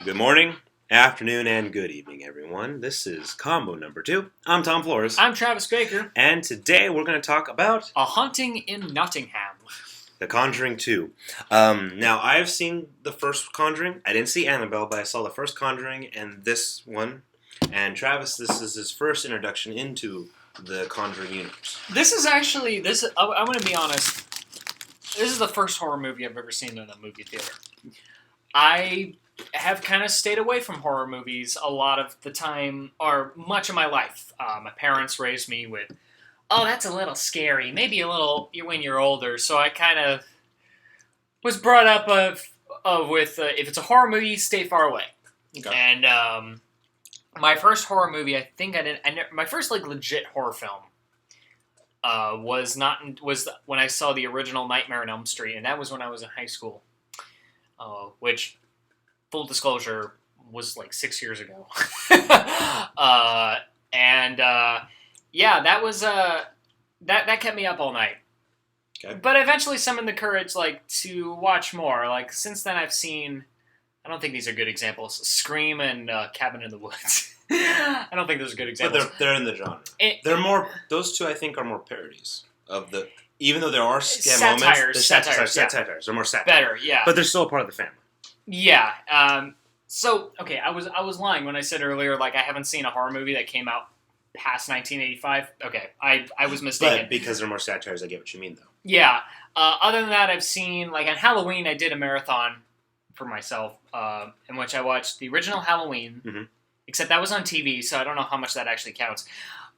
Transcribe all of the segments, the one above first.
Good morning, afternoon, and good evening, everyone. This is combo number 2. I'm Tom Flores. I'm Travis Baker. And today we're going to talk about A Haunting in Nottingham. The Conjuring 2. Now, I've seen the first Conjuring. I didn't see Annabelle, but I saw the first Conjuring and this one. And Travis, this is his first introduction into the Conjuring universe. This is actually, I'm going to be honest, this is the first horror movie I've ever seen in a movie theater. I have kind of stayed away from horror movies a lot of the time, or much of my life. My parents raised me with, oh, that's a little scary, maybe a little when you're older, so I kind of was brought up with if it's a horror movie, stay far away. Okay. And my first horror movie, my first legit horror film was when I saw the original Nightmare on Elm Street, and that was when I was in high school, which, full disclosure, was like 6 years ago. Yeah, that was that kept me up all night. Okay. But I eventually summoned the courage to watch more. Since then I've seen, I don't think these are good examples, Scream and Cabin in the Woods. I don't think those are good examples. But they're in the genre. They're more. Those two, I think, are more parodies of the. Even though there are moments, they're satires. They're more satire. Better, yeah. But they're still a part of the family. Yeah. So okay, I was lying when I said earlier I haven't seen a horror movie that came out past 1985. Okay, I was mistaken. But because they're more satires, I get what you mean, though. Yeah. Other than that, I've seen on Halloween I did a marathon for myself, in which I watched the original Halloween. Mm-hmm. Except that was on TV, so I don't know how much that actually counts.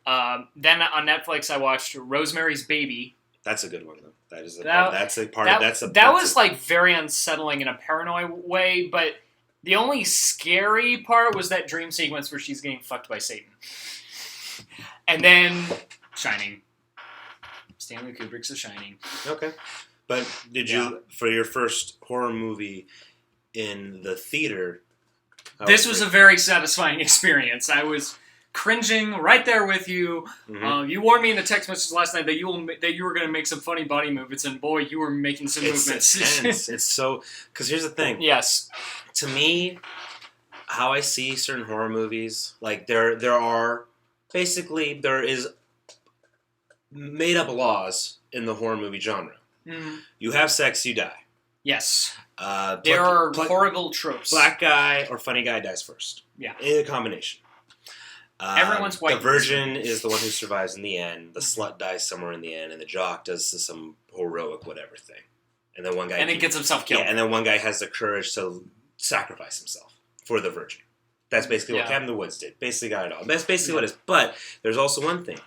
Then on Netflix I watched Rosemary's Baby. That's a good one, though. That's very unsettling in a paranoid way, but the only scary part was that dream sequence where she's getting fucked by Satan. And then Shining. Stanley Kubrick's The Shining. Okay. But did you, for your first horror movie in the theater... This was a very satisfying experience. I was cringing right there with you. Mm-hmm. You warned me in the text message last night that you were going to make some funny body movements, and boy, you were making some movements. It's so... Because here's the thing. Yes. To me, how I see certain horror movies, there is made-up laws in the horror movie genre. Mm. You have sex, you die. Yes. There are horrible tropes. Black guy or funny guy dies first. Yeah. In a combination. Everyone's white. The virgin is the one who survives in the end. The slut dies somewhere in the end, and the jock does some heroic whatever thing. And then one guy... And then gets himself killed. Yeah, and then one guy has the courage to sacrifice himself for the virgin. That's basically what Cabin in the Woods did. Basically got it all. That's basically what it is. But there's also one thing.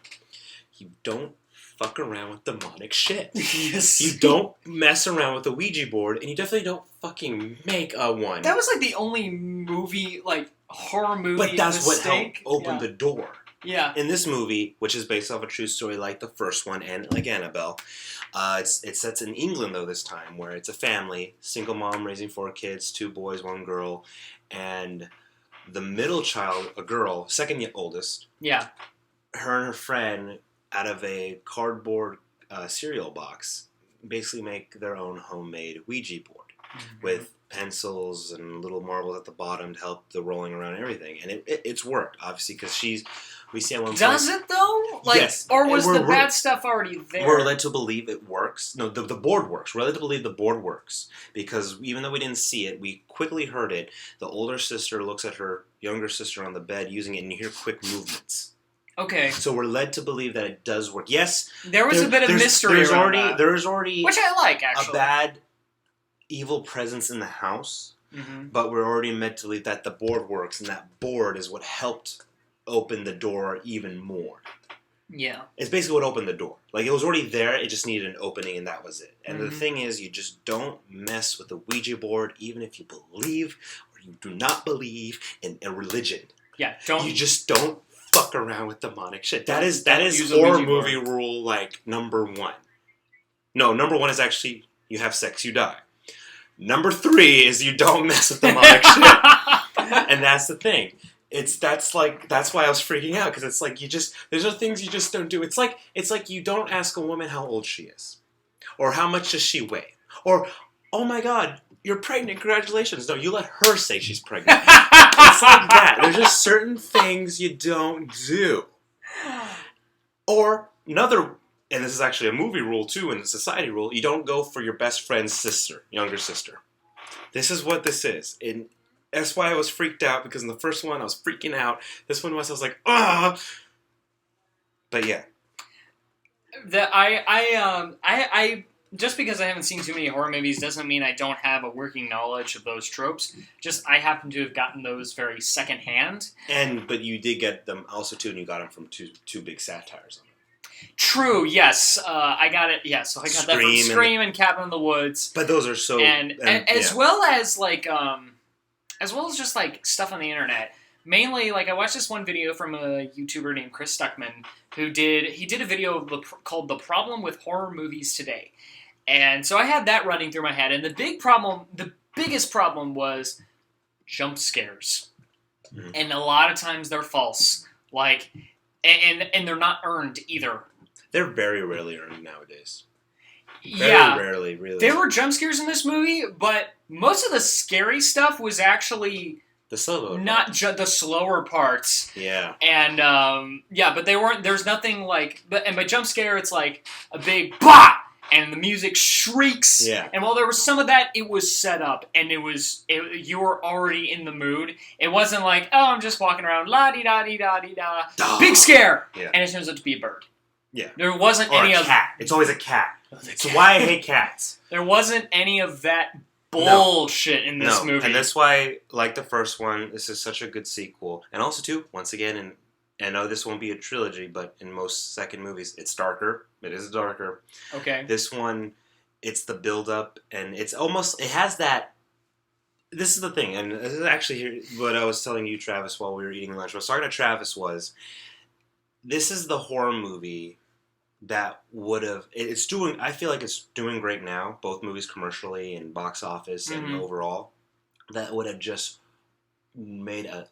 You don't fuck around with demonic shit. Yes. You don't mess around with the Ouija board, and you definitely don't fucking make a one. That was the only movie, horror movie But that's what helped open the door. Yeah. In this movie, which is based off a true story like the first one, and like Annabelle, it sets in England, though, this time, where it's a family, single mom raising 4 kids, 2 boys, 1 girl, and the middle child, a girl, second oldest, yeah, her and her friend, out of a cardboard cereal box, basically make their own homemade Ouija board with pencils and little marbles at the bottom to help the rolling around and everything. And it's worked, obviously, because we see at one point... Does it, though? Yes. Or was the bad stuff already there? We're led to believe it works. No, the board works. We're led to believe the board works. Because even though we didn't see it, we quickly heard it. The older sister looks at her younger sister on the bed using it, and you hear quick movements. Okay. So we're led to believe that it does work. Yes. There was a bit of mystery around that. There is already... Which I like, actually. A bad, evil presence in the house. Mm-hmm. But we're already meant to believe that the board works, and that board is what helped open the door even more. Yeah. It's basically what opened the door. It was already there, it just needed an opening, and that was it. And the thing is, you just don't mess with the Ouija board, even if you believe or you do not believe in a religion. Yeah, don't... You just don't fuck around with demonic shit. That is horror movie rule, number 1. No, number 1 is actually, you have sex, you die. Number 3 is you don't mess with demonic shit. And that's the thing. That's why I was freaking out, because it's there's no things you just don't do. It's like you don't ask a woman how old she is, or how much does she weigh, or oh my god, you're pregnant, congratulations. No, you let her say she's pregnant. It's like that. There's just certain things you don't do. Or another, and this is actually a movie rule too, and a society rule, you don't go for your best friend's sister, younger sister. This is what this is. And that's why I was freaked out, because in the first one I was freaking out. This one I was like, ah. But yeah. I just because I haven't seen too many horror movies doesn't mean I don't have a working knowledge of those tropes. Just I happen to have gotten those very secondhand. But you did get them also too, and you got them from two big satires on them. True. Yes, I got it. Yeah, so I got that from Scream and Cabin in the Woods. But those are so and as well as like as well as just like stuff on the internet. Mainly, like I watched this one video from a YouTuber named Chris Stuckman who did a video called "The Problem with Horror Movies Today," and so I had that running through my head. And the biggest problem was jump scares, and a lot of times they're false. Like, and they're not earned either. They're very rarely earned nowadays. Very rarely, really. There were jump scares in this movie, but most of the scary stuff was actually the slower the slower parts. Yeah. And but they weren't. There's nothing like. And by jump scare, it's like a big bah, and the music shrieks. Yeah. And while there was some of that, it was set up, and you were already in the mood. It wasn't like, oh, I'm just walking around, la di da di da di da, big scare, yeah. And it turns out to be a bird. Yeah. There wasn't or any a of cat. It's always a cat. That's why I hate cats. There wasn't any of that bullshit in this movie. And that's why, like the first one, this is such a good sequel. And also, too, once again, and I know this won't be a trilogy, but in most second movies, it's darker. It is darker. Okay. This one, it's the build-up, and it has that. This is the thing, and this is actually what I was telling you, Travis, while we were eating lunch. What I was talking to Travis was, this is the horror movie that would have, I feel like it's doing great now, both movies commercially and box office and overall, that would have just made a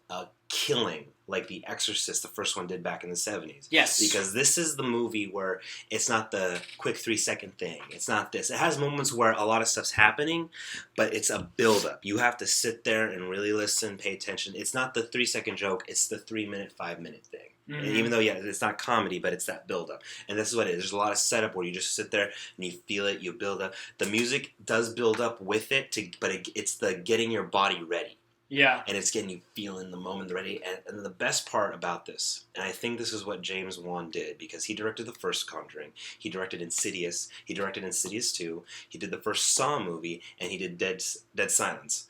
killing like The Exorcist, the first one, did back in the 70s. Yes. Because this is the movie where it's not the quick 3-second thing. It's not this. It has moments where a lot of stuff's happening, but it's a build-up. You have to sit there and really listen, pay attention. It's not the 3-second joke. It's the 3-minute, 5-minute thing. Mm-hmm. And even though, it's not comedy, but it's that build-up. And this is what it is. There's a lot of setup where you just sit there and you feel it, you build up. The music does build up with it, but it's the getting your body ready. Yeah. And it's getting you feeling the moment ready. And the best part about this, and I think this is what James Wan did, because he directed the first Conjuring, he directed Insidious, he directed Insidious 2, he did the first Saw movie, and he did Dead Silence.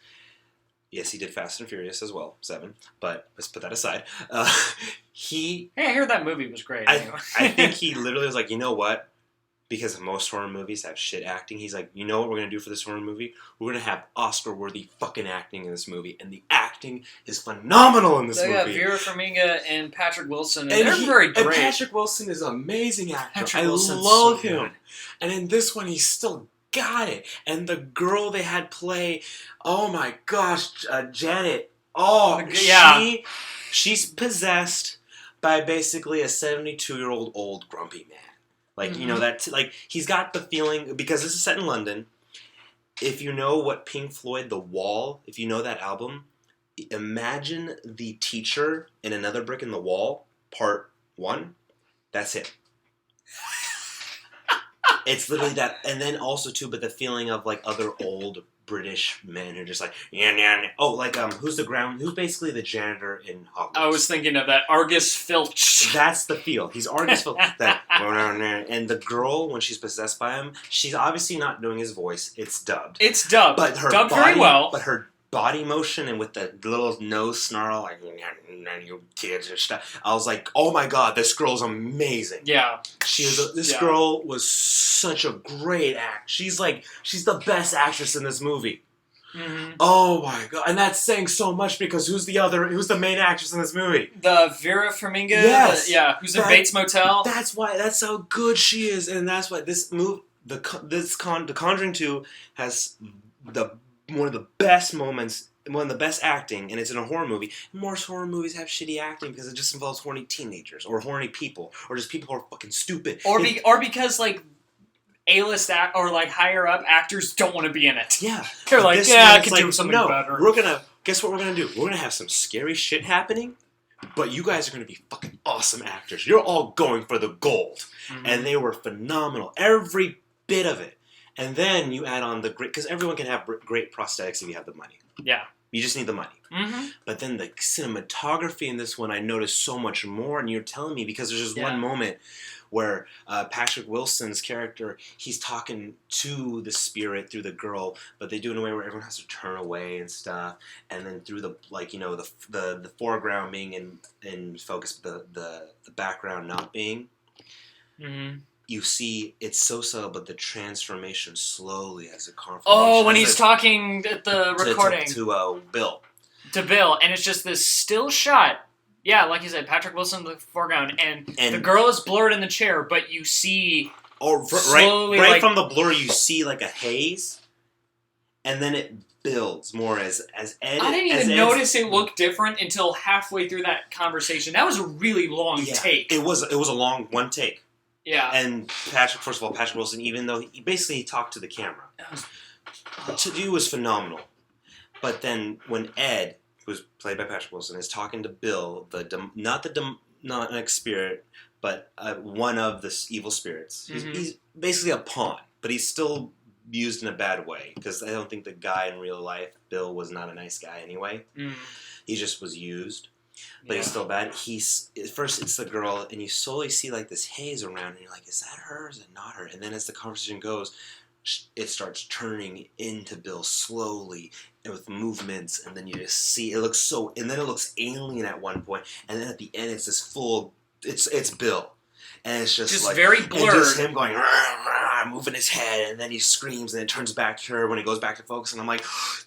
Yes, he did Fast and Furious as well, 7, but let's put that aside. Hey, I heard that movie was great. Anyway. I think he literally was like, you know what? Because most horror movies have shit acting, he's like, you know what we're going to do for this horror movie? We're going to have Oscar-worthy fucking acting in this movie. And the acting is phenomenal in this movie. Yeah, Vera Farmiga and Patrick Wilson, and they're very great. And Patrick Wilson is an amazing actor. I love him. And in this one, he's still got it. And the girl they had play, oh my gosh, Janet. Oh, yeah. She's possessed by basically a 72-year-old old grumpy man. Like, you know, he's got the feeling, because this is set in London, if you know what Pink Floyd, The Wall, if you know that album, imagine the teacher in Another Brick in the Wall, part 1, that's it. It's literally that, and then also, too, but the feeling of, like, other old British men who are just like, who's basically the janitor in Hogwarts. I was thinking of that, Argus Filch. That's the feel. He's Argus Filch. And the girl, when she's possessed by him, she's obviously not doing his voice. It's dubbed. It's dubbed. But her dubbed body, very well. But her body motion and with the little nose snarl, like, you kids and stuff. I was like, oh my god, this girl's amazing. Yeah. This girl was such a great act. She's the best actress in this movie. Mm-hmm. Oh my god. And that's saying so much, because who's the main actress in this movie? The Vera Farmiga? Yes. Who's in Bates Motel? That's how good she is. And that's why this movie, The Conjuring 2 has one of the best moments, one of the best acting, and it's in a horror movie. Most horror movies have shitty acting because it just involves horny teenagers, or horny people, or just people who are fucking stupid. Or because, like, A-list or like higher up actors don't want to be in it. Yeah. They're like, I could do something better. Guess what we're gonna do? We're gonna have some scary shit happening, but you guys are gonna be fucking awesome actors. You're all going for the gold. Mm-hmm. And they were phenomenal. Every bit of it. And then you add on the great, because everyone can have great prosthetics if you have the money. Yeah. You just need the money. Mm-hmm. But then the cinematography in this one, I noticed so much more. And you're telling me, because there's just one moment where Patrick Wilson's character, he's talking to the spirit through the girl, but they do it in a way where everyone has to turn away and stuff. And then through the, like, you know, the foreground being in focus, the background not being. Mm-hmm. You see, it's so subtle, but the transformation slowly as a confirmation. Oh, when he's talking at the recording. To Bill. To Bill, and it's just this still shot. Yeah, like you said, Patrick Wilson in the foreground, and the girl is blurred in the chair, but you see... slowly, right from the blur, you see like a haze, and then it builds more as Ed... I didn't even notice it looked different until halfway through that conversation. That was a really long take. It was a long one take. Yeah. And Patrick Wilson, even though he talked to the camera, to do was phenomenal. But then when Ed, who's played by Patrick Wilson, is talking to Bill, not the demonic spirit, but one of the evil spirits. He's basically a pawn, but he's still used in a bad way, because I don't think the guy in real life, Bill, was not a nice guy anyway. He just was used. But he's still bad. First it's the girl, and you slowly see like this haze around, and you're like, is that her or is it not her? And then as the conversation goes, it starts turning into Bill slowly, and with movements, and then you just see, it looks and then it looks alien at one point, and then at the end it's this it's Bill. And it's just like... very blurred. And just him going, rah, rah, moving his head, and then he screams, and it turns back to her when he goes back to focus, and I'm like,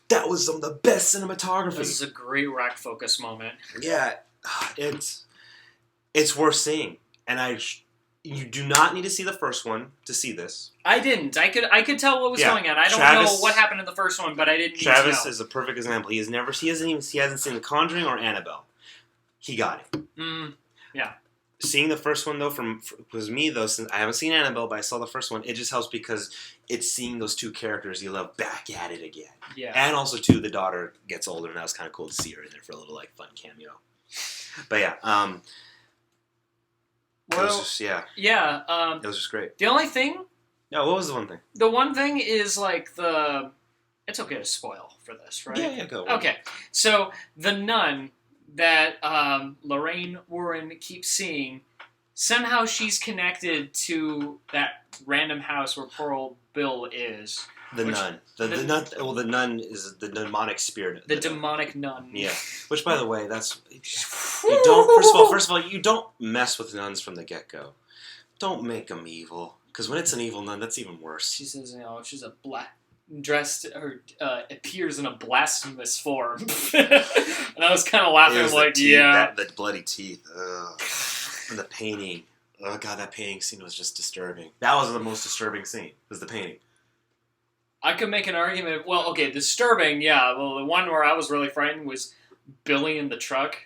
that was some of the best cinematography. This is a great rack focus moment. Yeah, it's worth seeing. And you do not need to see the first one to see this. I didn't. I could tell what was going on. I don't know what happened in the first one, but I didn't need to know. Travis is a perfect example. He hasn't seen The Conjuring or Annabelle. He got it. Yeah. Seeing the first one, though, was me, though, since I haven't seen Annabelle, but I saw the first one, it just helps because it's seeing those two characters you love back at it again. Yeah. And also, too, the daughter gets older, and that was kind of cool to see her in there for a little, like, fun cameo. But, yeah, it was just, it was just great. The only thing... No, what was the one thing? The one thing is, like, it's okay to spoil for this, right? Yeah, go. Okay, so the nun that Lorraine Warren keeps seeing, somehow she's connected to that random house where poor old Bill is. The nun. The nun. Well, the nun is the demonic spirit. The demonic nun. Yeah. Which, by the way, that's you don't. First of all, you don't mess with nuns from the get-go. Don't make them evil, because when it's an evil nun, that's even worse. She says, she's a black. Dressed or appears in a blasphemous form, and I was kind of laughing, like, the bloody teeth, and the painting. Oh god, that painting scene was just disturbing. That was the most disturbing scene. Was the painting. I could make an argument. Well, okay, disturbing, yeah. Well, the one where I was really frightened was Billy in the truck,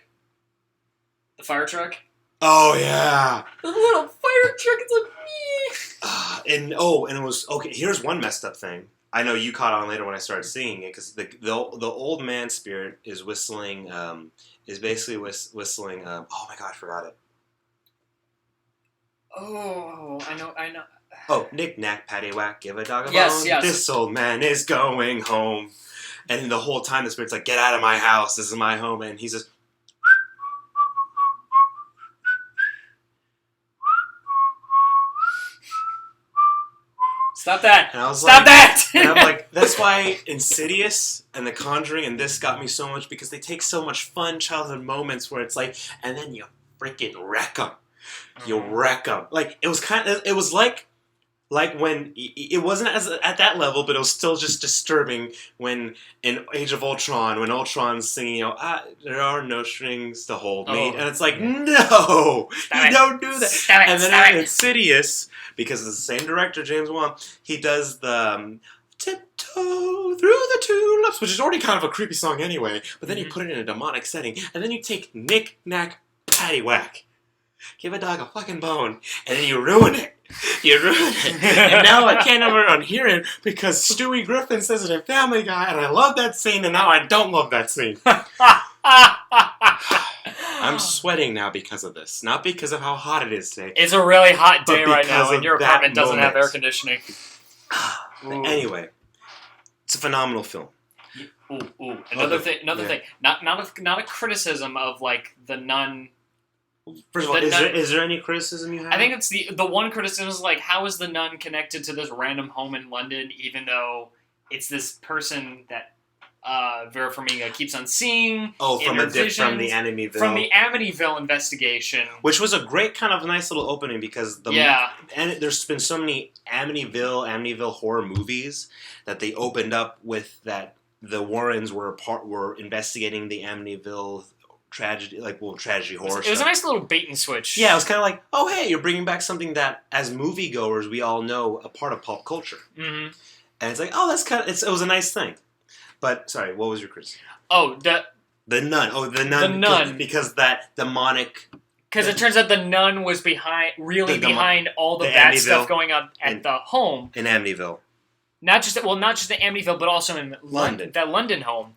the fire truck. Oh yeah, the little fire truck. It's like me. And it was okay. Here's one messed up thing. I know you caught on later when I started seeing it, because the old man spirit is whistling, whistling, oh my god, I forgot it. Oh, I know. Oh, knick-knack, paddywhack, give a dog a bone. Yes. This old man is going home. And the whole time the spirit's like, get out of my house, this is my home. And he's just... Stop that! And I was Stop that! And I'm like, that's why Insidious and The Conjuring and this got me so much, because they take so much fun childhood moments where it's like, and then you freaking wreck them. You wreck them. Like, it was like when, it wasn't at that level, but it was still just disturbing when in Age of Ultron, when Ultron's singing, there are no strings to hold me. And it's like, no! Don't do that. And then in Insidious, because it's the same director, James Wan, he does the tiptoe through the tulips, which is already kind of a creepy song anyway, but then you put it in a demonic setting, and then you take knick-knack, paddywhack, give a dog a fucking bone, and then you ruin it. You ruined it. And now I can't ever unhear it because Stewie Griffin says it in Family Guy, and I love that scene, and now I don't love that scene. I'm sweating now because of this. Not because of how hot it is today. It's a really hot day right now, and your apartment doesn't have air conditioning. Anyway, it's a phenomenal film. Ooh. Another thing. Not a criticism of like The Nun. First of all, is there any criticism you have? I think it's the one criticism is like, how is The Nun connected to this random home in London, even though it's this person that Vera Farmiga keeps on seeing. From the Amityville investigation, which was a great kind of nice little opening because and there's been so many Amityville horror movies that they opened up with that the Warrens were investigating the Amityville tragedy horror. It was a nice little bait and switch. Yeah, it was kind of like, oh hey, you're bringing back something that as moviegoers we all know a part of pop culture. Mm-hmm. And it's like, oh, that's it was a nice thing. But sorry, what was your criticism? Oh, the nun. Oh, the nun. The nun, because that demonic. Because it turns out the nun was behind all the bad stuff going on at the home in Amityville. Not just at Amityville, but also in London. That London home.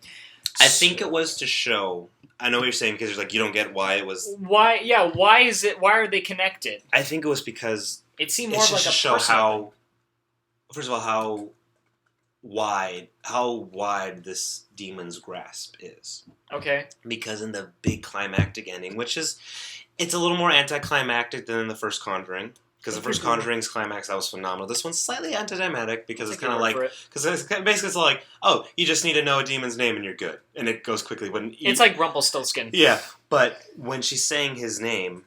I think it was to show. I know what you're saying because you're like you don't get why it was. Why? Yeah. Why is it? Why are they connected? I think it was because it seemed more like a show how. First of all, how wide this demon's grasp is. Okay. Because in the big climactic ending, it's a little more anticlimactic than in the first Conjuring. Because the first Conjuring's climax, that was phenomenal. This one's slightly anticlimactic because it's kind of like... Because basically it's like, oh, you just need to know a demon's name and you're good. And it goes quickly. It's like Rumpelstiltskin. Yeah, but when she's saying his name...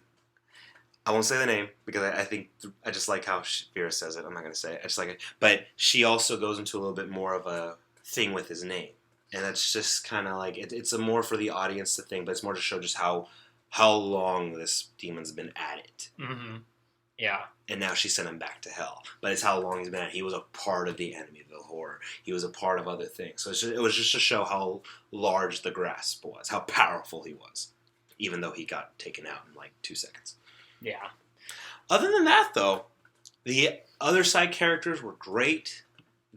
I won't say the name because I just like how Vera says it. I'm not going to say it. I just like it. But she also goes into a little bit more of a thing with his name. And that's just kind of like, it's a more for the audience to think, but it's more to show just how long this demon's been at it. Mm-hmm. Yeah. And now she sent him back to hell. But it's how long he's been at it. He was a part of the Amityville horror. He was a part of other things. So it was just to show how large the grasp was, how powerful he was, even though he got taken out in like 2 seconds. Yeah. Other than that, though, the other side characters were great.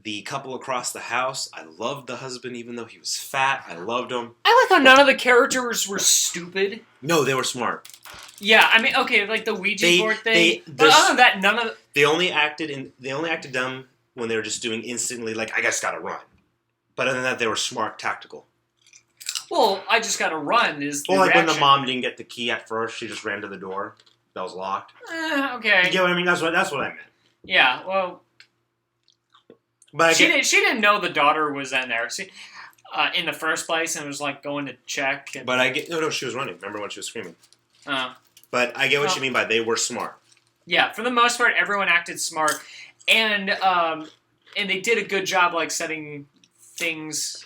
The couple across the house, I loved the husband, even though he was fat. I loved him. I like how none of the characters were stupid. No, they were smart. Yeah, I mean, okay, like the Ouija board thing. But other than that, none of they only acted dumb when they were just doing instantly like I just gotta run. But other than that, they were smart, tactical. Well, I just gotta run is the like reaction. When the mom didn't get the key at first, she just ran to the door that was locked. Okay. You get what I mean? That's what I meant. Yeah. Well. But she didn't know the daughter was in there. In the first place, and was like going to check. But I get no. She was running. Remember when she was screaming? But I get what you mean by they were smart. Yeah, for the most part, everyone acted smart, and they did a good job like setting things.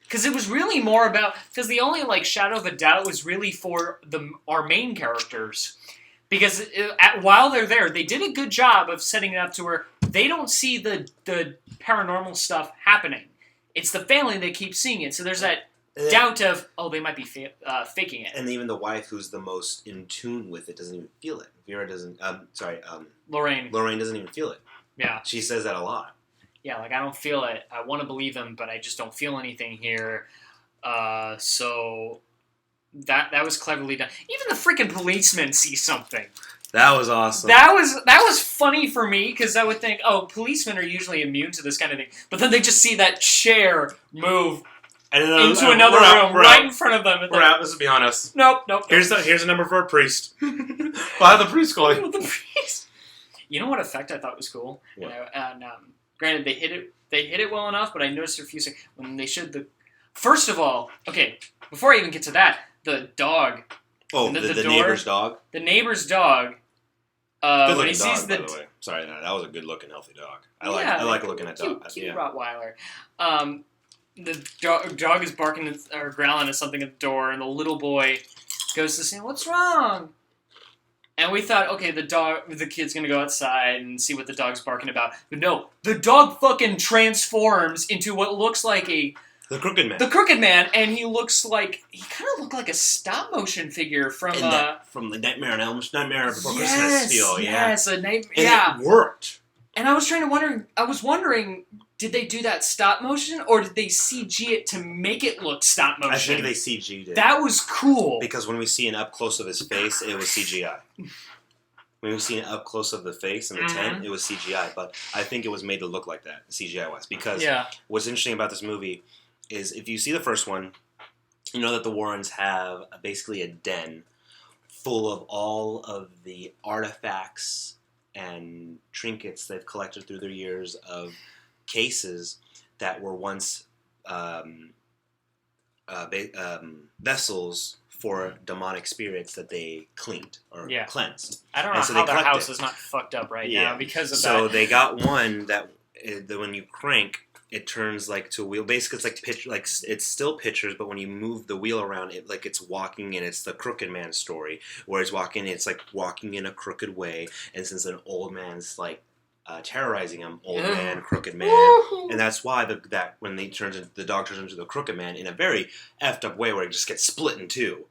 Because it was really more about because the only like shadow of a doubt was really for our main characters. Because while they're there, they did a good job of setting it up to where they don't see the paranormal stuff happening. It's the family that keeps seeing it. So there's that doubt of, they might be faking it. And even the wife who's the most in tune with it doesn't even feel it. Vera doesn't... Lorraine. Lorraine doesn't even feel it. Yeah. She says that a lot. Yeah, like, I don't feel it. I want to believe him, but I just don't feel anything here. So... That was cleverly done. Even the freaking policeman sees something. That was awesome. That was funny for me because I would think, policemen are usually immune to this kind of thing, but then they just see that chair move into another room right in front of them. And we're out. Let's be honest. Nope. Here's a number for a priest. We'll have the priest call you. The priest. You know what effect I thought was cool? What? And granted, they hit it well enough, but I noticed a few things when they showed the. First of all, okay, before I even get to that. The dog. Oh, the neighbor's dog? The neighbor's dog. When he sees by the way. Sorry, that was a good-looking, healthy dog. I like looking at dogs. Cute Rottweiler. The dog is barking or growling at something at the door, and the little boy goes to see, what's wrong? And we thought, okay, the kid's gonna go outside and see what the dog's barking about. But no, the dog fucking transforms into what looks like a The Crooked Man. The Crooked Man, and he kind of looked like a stop motion figure from the Nightmare Before Christmas feel. Yes, a nightmare. And it worked. And I was wondering, did they do that stop motion, or did they CG it to make it look stop motion? I think they CG'd it. That was cool. Because when we see an up close of his face, it was CGI. When we see an up close of the face in the tent, it was CGI. But I think it was made to look like that, CGI-wise. Because what's interesting about this movie is if you see the first one, you know that the Warrens have basically a den full of all of the artifacts and trinkets they've collected through their years of cases that were once vessels for demonic spirits that they cleaned or cleansed. I don't know how their house is not fucked up right now because of that. So they got one that when you crank, it turns like to a wheel. Basically, it's like it's still pictures, but when you move the wheel around, it like it's walking, and it's the Crooked Man story where it's walking. It's like walking in a crooked way, and since an old man's like terrorizing him, old man, Crooked Man, and that's why that when the dog turns into the Crooked Man in a very effed up way where it just gets split in two.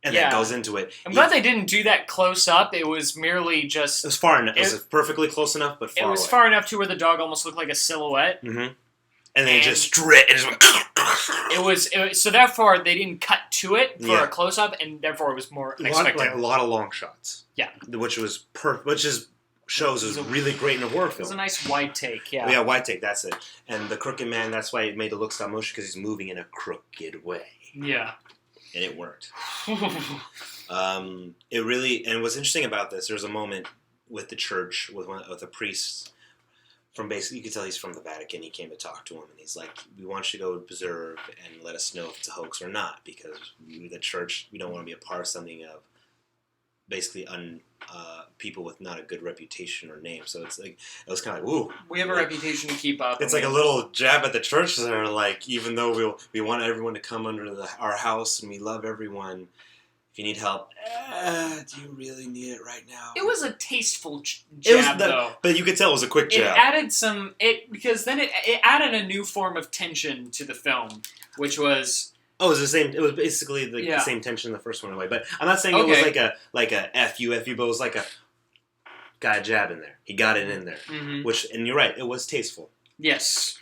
And then goes into it. I'm glad they didn't do that close up. It was merely just... It was far enough. It was perfectly close enough, but far away. It was far enough to where the dog almost looked like a silhouette. Mm-hmm. And they just straight... It was so therefore they didn't cut to it for a close up, and therefore it was more expected. A lot of long shots. Yeah. Which shows is really great in a horror film. It was a nice wide take, yeah. Yeah, wide take, that's it. And the Crooked Man, that's why it made it look stop motion, because he's moving in a crooked way. Yeah. And it worked. And what's interesting about this, there's a moment with the church, with a priest from basically, you could tell he's from the Vatican. He came to talk to him, and he's like, we want you to go observe and let us know if it's a hoax or not, because the church, we don't want to be a part of something of basically people with not a good reputation or name. So it's like, it was kind of like, ooh. We have a reputation to keep up. It's like a little jab at the church there, like, even though we want everyone to come under our house and we love everyone, if you need help, do you really need it right now? It was a tasteful jab, though. But you could tell it was a quick jab. It added because then it added a new form of tension to the film, which was... Oh, it was the same. It was basically the same tension in the first one, in a way. But I'm not saying it was like a fu, but it was like got a jab in there. He got it in there, and you're right. It was tasteful. Yes.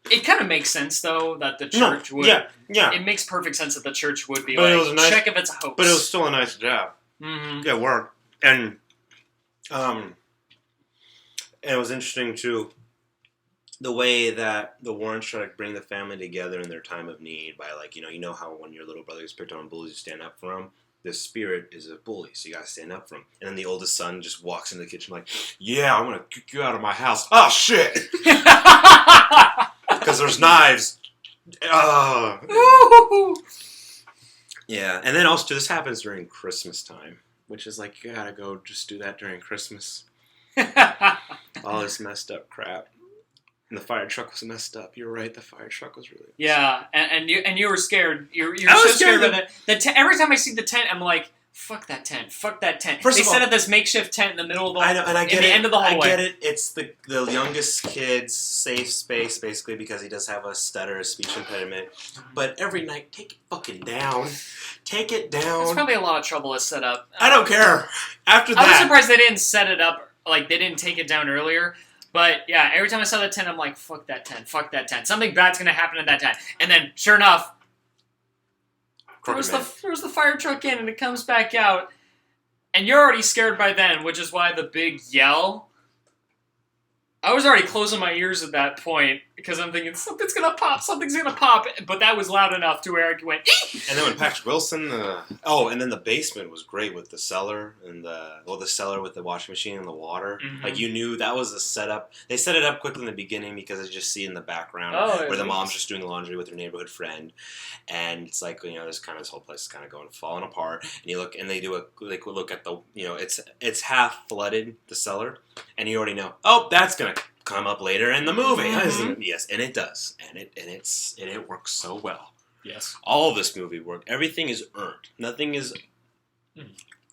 It kind of makes sense though that the church would. Yeah. It makes perfect sense that the church would be check if it's a hoax. But it was still a nice jab. Mm-hmm. It worked, and it was interesting too. The way that the Warrens try to bring the family together in their time of need by, like, you know how when your little brother gets picked on bullies, you stand up for him? This spirit is a bully, so you gotta stand up for him. And then the oldest son just walks into the kitchen like, yeah, I'm gonna kick you out of my house. Oh, shit! Because there's knives. Yeah, and then also, this happens during Christmas time, which is like, you gotta go just do that during Christmas. All this messed up crap. And the fire truck was messed up. You're right. The fire truck was really messed up. And you were scared. You're so scared of it. Every time I see the tent, I'm like, fuck that tent. Fuck that tent. They set up this makeshift tent in the middle of the end of the hallway. I get it. It's the youngest kid's safe space, basically, because he does have a stutter, a speech impediment. But every night, take it fucking down. Take it down. There's probably a lot of trouble to set up. I don't care. After that, I was surprised they didn't set it up. Like, they didn't take it down earlier. But, yeah, every time I saw the tent, I'm like, fuck that tent, fuck that tent. Something bad's going to happen in that tent. And then, sure enough, there was the fire truck in, and it comes back out. And you're already scared by then, which is why the big yell. I was already closing my ears at that point, because I'm thinking, something's going to pop. But that was loud enough to where I went, eek! And then when Patrick Wilson, and then the basement was great with the cellar, and the cellar with the washing machine and the water. Mm-hmm. Like, you knew that was a setup. They set it up quickly in the beginning, because I just see in the background where the mom's just doing laundry with her neighborhood friend. And it's like, this whole place is kind of falling apart. And you look, and they look at the, it's half flooded, the cellar. And you already know, that's going to come up later in the movie. Mm-hmm. Yes, and it does. And it works so well. Yes. All of this movie worked. Everything is earned. Nothing is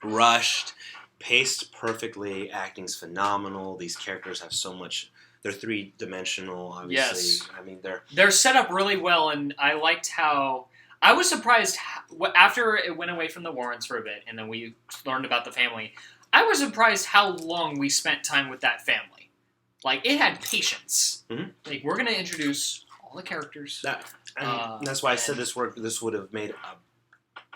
rushed, paced perfectly. Acting's phenomenal. These characters have so much They're 3-dimensional, obviously. Yes. I mean, they're set up really well, and I liked how... I was surprised after it went away from the Warrens for a bit, and then we learned about the family. I was surprised how long we spent time with that family. Like, it had patience. Mm-hmm. Like, we're going to introduce all the characters. That's why I said this would have made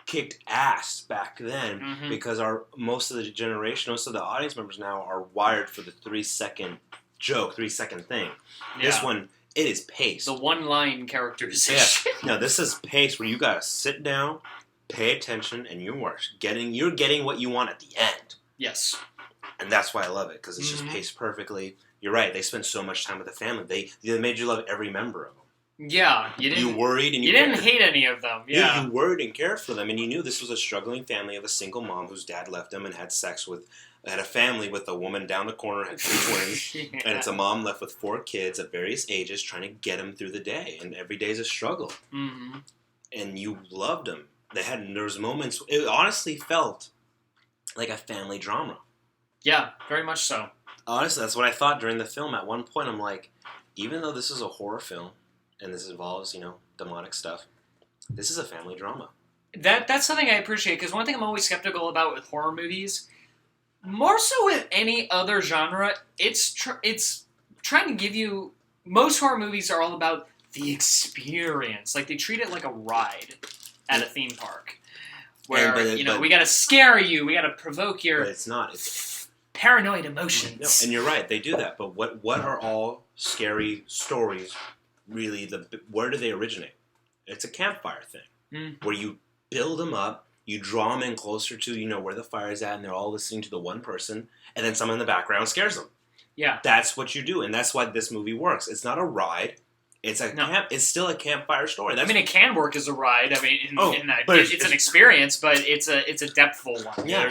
kicked ass back then, because most of the audience members now are wired for the 3-second joke, 3-second thing. Yeah. This one, it is paced. The one-line characterization. Yeah. No, this is paced where you gotta sit down, pay attention, and you're getting what you want at the end. Yes. And that's why I love it, because it's just paced perfectly. You're right. They spent so much time with the family. They made you love every member of them. Yeah, you worried and you didn't hate any of them. Yeah, you worried and cared for them, and you knew this was a struggling family of a single mom whose dad left them and had a family with a woman down the corner, had 2 twins, and it's a mom left with 4 kids of various ages trying to get them through the day, and every day is a struggle. Mm-hmm. And you loved them. There was moments. It honestly felt like a family drama. Yeah, very much so. Honestly, that's what I thought during the film. At one point, I'm like, even though this is a horror film, and this involves, demonic stuff, this is a family drama. That's something I appreciate, because one thing I'm always skeptical about with horror movies, more so with any other genre, it's trying to give you... Most horror movies are all about the experience. Like, they treat it like a ride at a theme park. Where, we gotta scare you, we gotta provoke your... But it's not. It's paranoid emotions. No, and you're right, they do that. But what are all scary stories... Really, where do they originate? It's a campfire thing, where you build them up, you draw them in closer to, where the fire's at, and they're all listening to the one person, and then someone in the background scares them. Yeah. That's what you do, and that's why this movie works. It's not a ride. It's it's still a campfire story. It can work as a ride. I mean, in that it's an experience, but it's a depthful one. Yeah.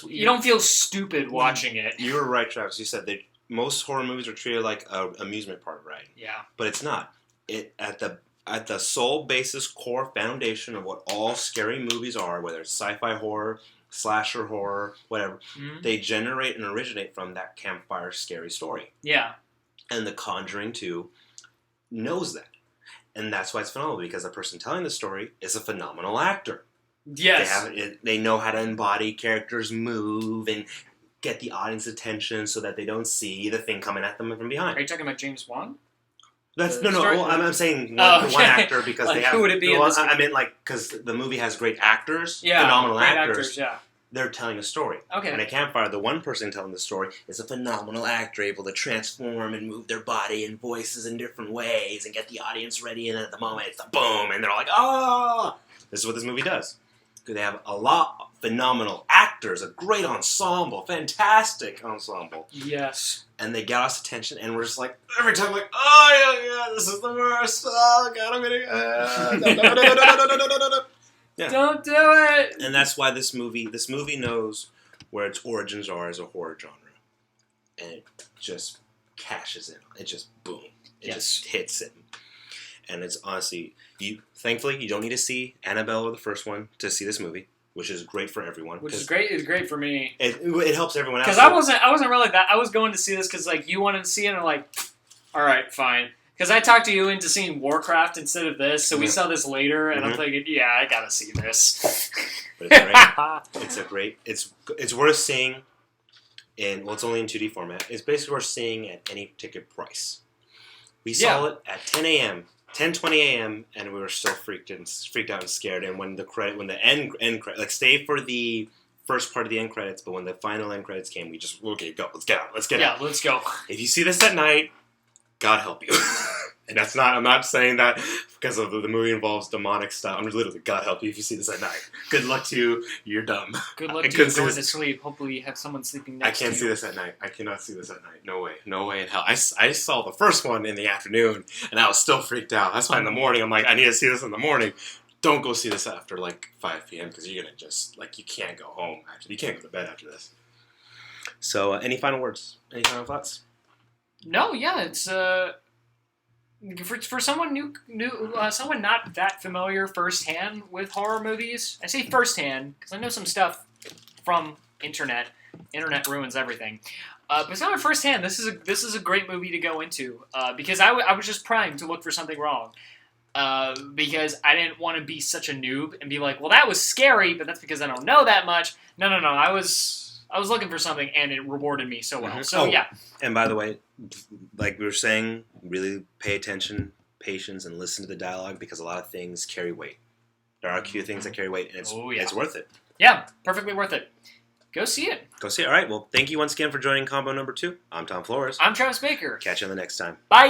You don't feel stupid watching it. You were right, Travis. You said most horror movies are treated like an amusement park ride. Yeah. But it's not. At the sole basis, core foundation of what all scary movies are, whether it's sci-fi horror, slasher horror, whatever, they generate and originate from that campfire scary story. Yeah. And The Conjuring 2 knows that. And that's why it's phenomenal, because the person telling the story is a phenomenal actor. Yes. They know how to embody characters move and get the audience attention so that they don't see the thing coming at them from behind. Are you talking about James Wan? I'm saying one actor, because like, they have... Who would it be in this movie? I mean, because the movie has great actors, phenomenal actors. They're telling a story. Okay. In a campfire, the one person telling the story is a phenomenal actor, able to transform and move their body and voices in different ways and get the audience ready, and at the moment, it's a boom, and they're all like, oh! This is what this movie does. They have a lot of phenomenal actors, a great ensemble, fantastic ensemble. Yes. And they got us attention, and we're just like, every time, like, oh, yeah, this is the worst. Oh, God, I'm gonna... Yeah. Don't do it! And that's why this movie knows where its origins are as a horror genre. And it just cashes in. It just, boom. It just hits it. And it's honestly, thankfully, you don't need to see Annabelle or the first one to see this movie, which is great for everyone. Which is great. It's great for me. It helps everyone out. Because I wasn't really that. I was going to see this because you wanted to see it, and I'm like, all right, fine. Because I talked to you into seeing Warcraft instead of this, so we saw this later, and I'm thinking, yeah, I gotta see this. But it's great. It's worth seeing. It's only in 2D format. It's basically worth seeing at any ticket price. We saw it at 10 a.m. 10:20 a.m. and we were still freaked out and scared. And when the end credit, stay for the first part of the end credits, but when the final end credits came, we just go, let's get out. Yeah, let's go. If you see this at night, God help you. And I'm not saying that because of the movie involves demonic stuff. I'm literally, God help you if you see this at night. Good luck to you. You're dumb. Good luck to you going to sleep. Hopefully you have someone sleeping next to you. I can't see this at night. I cannot see this at night. No way. No way in hell. I saw the first one in the afternoon, and I was still freaked out. That's why in the morning, I'm like, I need to see this in the morning. Don't go see this after 5 p.m. because you're going to just, you can't go home. Actually, you can't go to bed after this. So, any final words? Any final thoughts? No, yeah, it's... For someone new, someone not that familiar firsthand with horror movies, I say firsthand because I know some stuff from internet. Internet ruins everything. But someone firsthand, this is a great movie to go into because I was just primed to look for something wrong because I didn't want to be such a noob and be like, well, that was scary, but that's because I don't know that much. No. I was looking for something and it rewarded me so well. Mm-hmm. So yeah. And by the way, like we were saying, really pay attention, patience, and listen to the dialogue because a lot of things carry weight. There are a few things that carry weight, and it's worth it. Yeah, perfectly worth it. Go see it. Go see it. All right. Well, thank you once again for joining Combo Number 2. I'm Tom Flores. I'm Travis Baker. Catch you on the next time. Bye.